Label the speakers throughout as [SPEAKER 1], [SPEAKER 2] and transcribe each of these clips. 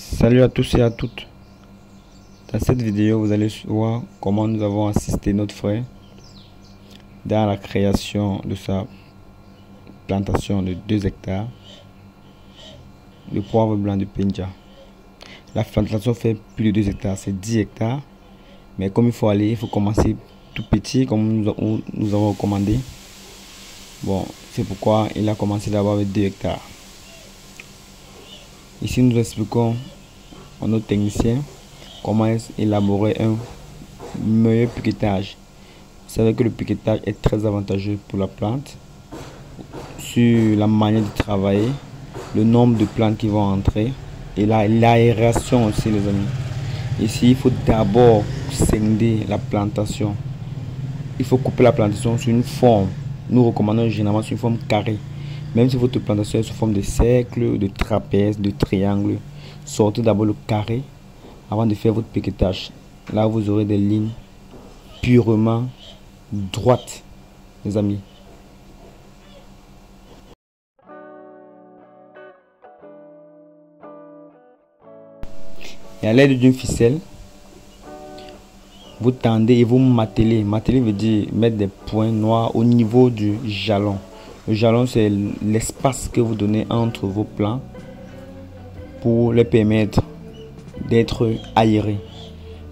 [SPEAKER 1] Salut à tous et à toutes. Dans cette vidéo, vous allez voir comment nous avons assisté notre frère dans la création de sa plantation de 2 hectares de poivre blanc de Penja. La plantation fait plus de 2 hectares, c'est 10 hectares. Mais comme il faut commencer tout petit, comme nous avons recommandé. Bon, c'est pourquoi il a commencé d'abord avec 2 hectares. Ici, nous expliquons à nos techniciens comment élaborer un meilleur piquetage. Vous savez que le piquetage est très avantageux pour la plante, sur la manière de travailler, le nombre de plantes qui vont entrer et l'aération aussi, les amis. Ici, il faut d'abord scinder la plantation. Il faut couper la plantation sur une forme. Nous recommandons généralement sur une forme carrée. Même si votre plantation est sous forme de cercle, de trapèze, de triangle, sortez d'abord le carré avant de faire votre piquetage. Là, vous aurez des lignes purement droites, les amis. Et à l'aide d'une ficelle, vous tendez et vous matelez. Matelez veut dire mettre des points noirs au niveau du jalon. Le jalon, c'est l'espace que vous donnez entre vos plants pour les permettre d'être aérés.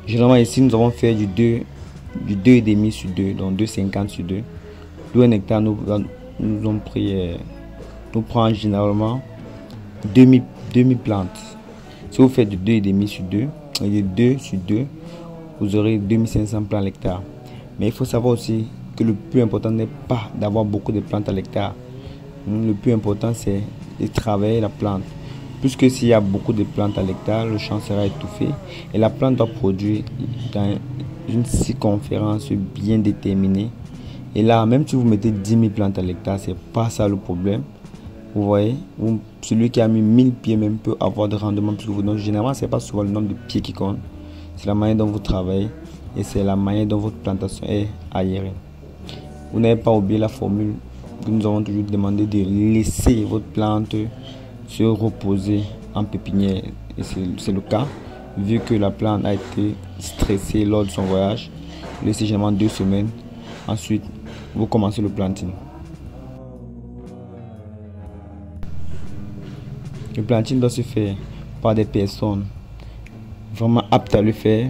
[SPEAKER 1] Généralement ici, nous avons fait du 2,5 sur 2, donc 2,50 sur 2. D'où un hectare, nous prend généralement 2000 plantes. Si vous faites du 2,5 sur 2, et du 2 sur 2, vous aurez 2500 plants à l'hectare. Mais il faut savoir aussi que le plus important n'est pas d'avoir beaucoup de plantes à l'hectare. Le plus important, c'est de travailler la plante. Puisque s'il y a beaucoup de plantes à l'hectare, le champ sera étouffé et la plante doit produire dans une circonférence bien déterminée. Et là, même si vous mettez 10 000 plantes à l'hectare, c'est pas ça le problème. Vous voyez, celui qui a mis 1000 pieds même peut avoir de rendement plus que vous. Donc généralement, c'est pas souvent le nombre de pieds qui compte. C'est la manière dont vous travaillez et c'est la manière dont votre plantation est aérée. Vous n'avez pas oublié la formule que nous avons toujours demandé de laisser votre plante se reposer en pépinière. Et c'est le cas, vu que la plante a été stressée lors de son voyage. Laissez généralement 2 semaines. Ensuite, vous commencez le planting. Le planting doit se faire par des personnes vraiment aptes à le faire,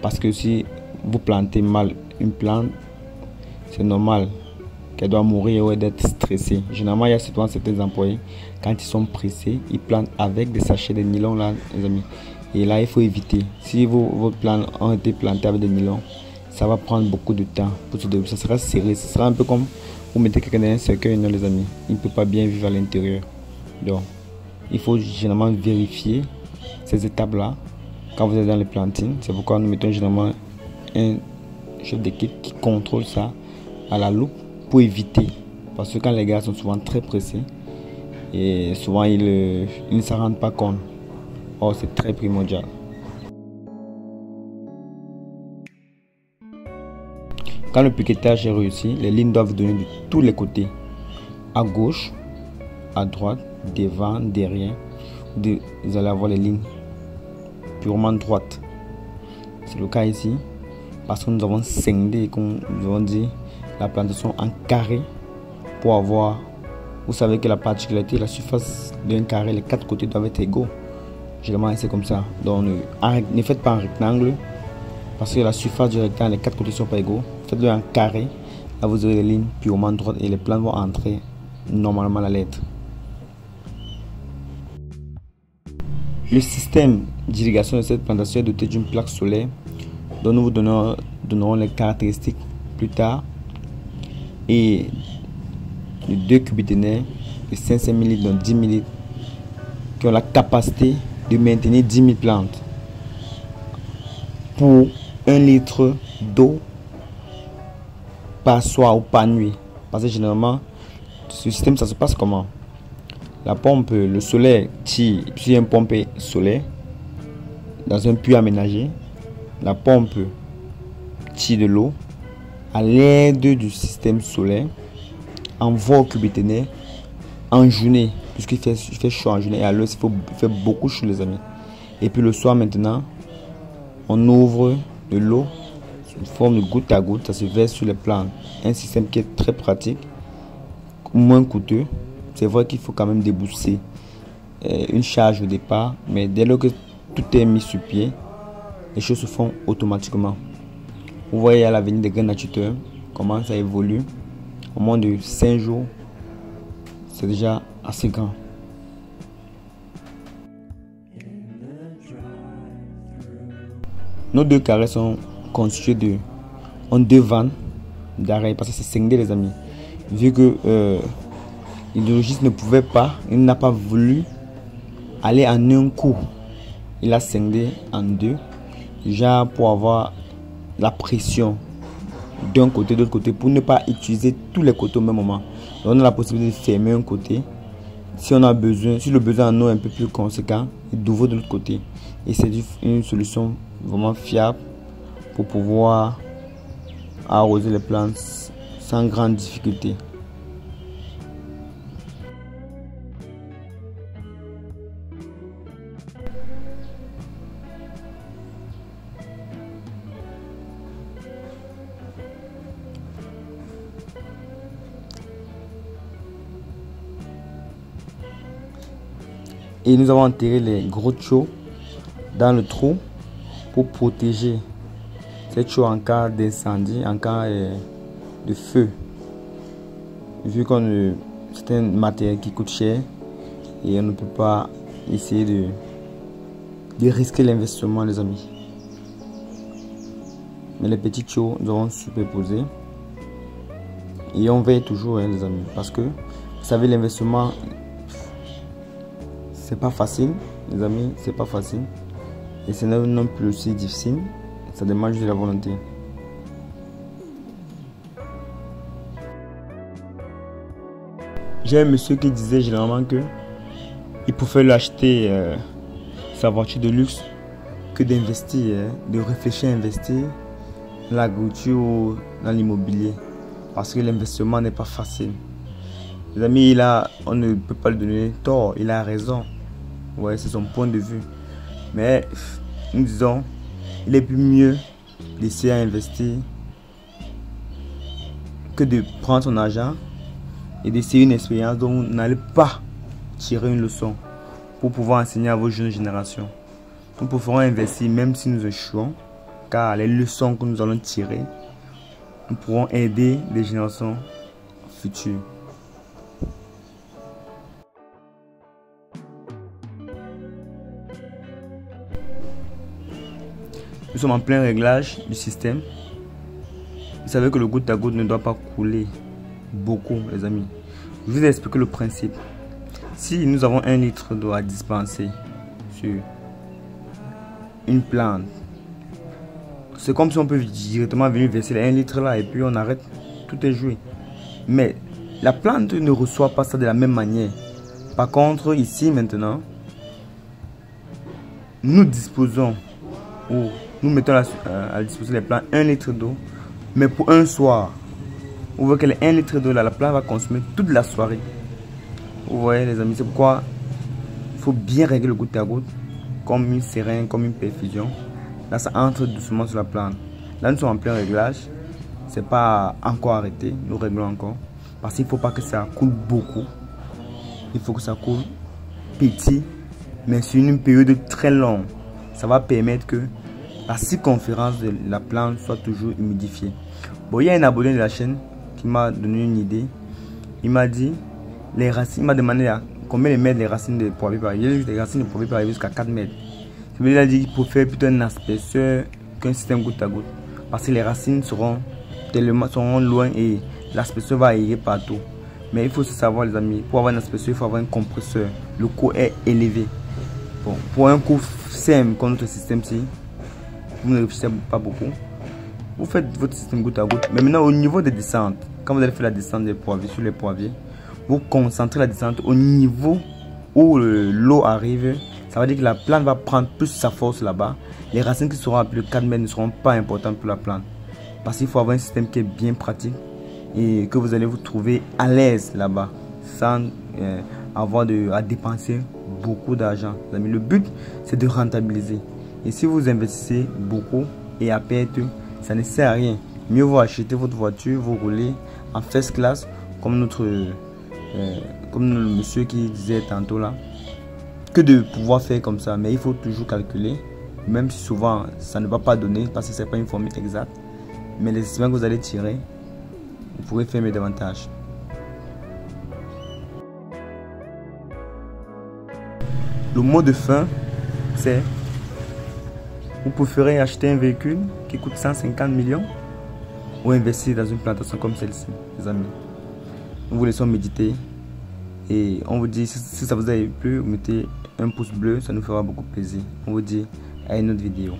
[SPEAKER 1] parce que si vous plantez mal une plante, c'est normal qu'elle doit mourir ou d'être stressée. Généralement, il y a souvent certains employés, quand ils sont pressés, ils plantent avec des sachets de nylon là, les amis. Et là, il faut éviter. Si vos plantes ont été plantés avec des nylon, ça va prendre beaucoup de temps pour se développer. Ça sera serré. Ce sera un peu comme vous mettez quelqu'un dans un cercueil, non, les amis. Il ne peut pas bien vivre à l'intérieur. Donc, il faut généralement vérifier ces étapes-là quand vous êtes dans le planting. C'est pourquoi nous mettons généralement un chef d'équipe qui contrôle ça à la loupe pour éviter. Parce que quand les gars sont souvent très pressés et souvent ils ne s'en rendent pas compte. Or, c'est très primordial. Quand le piquetage est réussi, les lignes doivent donner de tous les côtés. À gauche, à droite, devant, derrière. Vous allez avoir les lignes purement droites. C'est le cas ici. Parce que nous avons scindé, comme nous avons dit, la plantation en carré pour avoir, vous savez que la particularité, la surface d'un carré, les 4 côtés doivent être égaux. Généralement, c'est comme ça. Donc, ne faites pas un rectangle, parce que la surface du rectangle, les 4 côtés ne sont pas égaux. Faites-le en carré. Là, vous aurez les lignes purement droites et les plantes vont entrer normalement à la lettre. Le système d'irrigation de cette plantation est doté d'une plaque solaire dont nous vous donnerons les caractéristiques plus tard, et de 2 cubiténaires de 500 ml, donc 10 ml, qui ont la capacité de maintenir 10 000 plantes pour 1 litre d'eau par soir ou par nuit. Parce que généralement, ce système, ça se passe comment? La pompe, le solaire tire sur une pompe solaire dans un puits aménagé. La pompe tire de l'eau à l'aide du système solaire, envoie au cubiténaire en journée, puisqu'il fait chaud en journée, et à l'heure il fait beaucoup chaud, les amis. Et puis le soir maintenant, on ouvre de l'eau sous forme de goutte à goutte, ça se verse sur les plantes. Un système qui est très pratique, moins coûteux. C'est vrai qu'il faut quand même débourser une charge au départ, mais dès lors que tout est mis sur pied, les choses se font automatiquement. Vous voyez à l'avenir des graines agriculteurs comment ça évolue. Au moins de 5 jours, c'est déjà assez grand. Nos 2 carrés sont constitués en 2 vannes d'arrêt parce que c'est scindé les amis. Vu que l'hydrologiste ne pouvait pas, il n'a pas voulu aller en un coup. Il a scindé en 2, déjà pour avoir la pression d'un côté, de l'autre côté, pour ne pas utiliser tous les côtés au même moment. Donc on a la possibilité de fermer un côté. Si on a besoin, si le besoin en eau est un peu plus conséquent, d'ouvrir de l'autre côté. Et c'est une solution vraiment fiable pour pouvoir arroser les plantes sans grande difficulté. Et nous avons enterré les gros tuyaux dans le trou pour protéger ces tuyaux en cas d'incendie, en cas de feu. Vu que c'est un matériel qui coûte cher et on ne peut pas essayer de risquer l'investissement, les amis. Mais les petits tuyaux, nous avons superposé et on veille toujours, les amis, parce que vous savez, l'investissement, c'est pas facile, les amis, c'est pas facile. Et c'est non plus aussi difficile. Ça demande juste de la volonté. J'ai un monsieur qui disait généralement que il pouvait lui acheter sa voiture de luxe que d'investir, de réfléchir à investir dans l'agriculture ou dans l'immobilier. Parce que l'investissement n'est pas facile. Les amis, on ne peut pas lui donner tort, il a raison. Ouais, c'est son point de vue. Mais nous disons, il est plus mieux d'essayer à investir que de prendre son argent et d'essayer une expérience dont vous n'allez pas tirer une leçon pour pouvoir enseigner à vos jeunes générations. Nous préférons investir même si nous échouons, car les leçons que nous allons tirer, nous pourrons aider les générations futures. Nous sommes en plein réglage du système. Vous savez que le goutte à goutte ne doit pas couler beaucoup, les amis. Je vous ai expliqué le principe. Si nous avons 1 litre d'eau à dispenser sur une plante, c'est comme si on peut directement venir verser les 1 litre là et puis on arrête, tout est joué. Mais la plante ne reçoit pas ça de la même manière. Par contre, ici maintenant, nous disposons ou nous mettons à disposition des plantes 1 litre d'eau, mais pour un soir. Vous voyez que les 1 litre d'eau là, la plante va consommer toute la soirée. Vous voyez les amis, c'est pourquoi il faut bien régler le goutte à goutte, comme une seringue, comme une perfusion. Là, ça entre doucement sur la plante. Là, nous sommes en plein réglage. C'est pas encore arrêté, nous réglons encore. Parce qu'il ne faut pas que ça coule beaucoup. Il faut que ça coule petit, mais sur une période très longue. Ça va permettre que la circonférence de la plante soit toujours humidifiée. Bon, il y a un abonné de la chaîne qui m'a donné une idée. Il m'a dit, les racines, il m'a demandé combien de mètres les racines de poivrier peuvent arriver. Les racines de poivrier peuvent arriver jusqu'à 4 mètres. Il a dit qu'il faut faire plutôt un asperseur qu'un système goutte à goutte. Parce que les racines seront loin et l'asperseur va aérer partout. Mais il faut se savoir, les amis, pour avoir un asperseur, il faut avoir un compresseur. Le coût est élevé. Bon, pour un coût simple comme notre système-ci, vous ne réfléchissez pas beaucoup. Vous faites votre système goutte à goutte. Mais maintenant, au niveau des descentes, quand vous allez faire la descente des poivriers sur les poivriers, vous concentrez la descente au niveau où l'eau arrive. Ça veut dire que la plante va prendre plus sa force là-bas. Les racines qui seront à plus de 4 mètres ne seront pas importantes pour la plante. Parce qu'il faut avoir un système qui est bien pratique et que vous allez vous trouver à l'aise là-bas sans avoir à dépenser beaucoup d'argent. Le but, c'est de rentabiliser. Et si vous investissez beaucoup et à perte, ça ne sert à rien. Mieux vaut acheter votre voiture, vous roulez en first class, comme comme le monsieur qui disait tantôt là, que de pouvoir faire comme ça. Mais il faut toujours calculer, même si souvent ça ne va pas donner parce que ce n'est pas une formule exacte. Mais les estimats que vous allez tirer, vous pourrez faire mieux davantage. Le mot de fin, c'est: vous préférez acheter un véhicule qui coûte 150 millions ou investir dans une plantation comme celle-ci, les amis. Nous vous laissons méditer et on vous dit, si ça vous a plu, mettez un pouce bleu, ça nous fera beaucoup plaisir. On vous dit à une autre vidéo.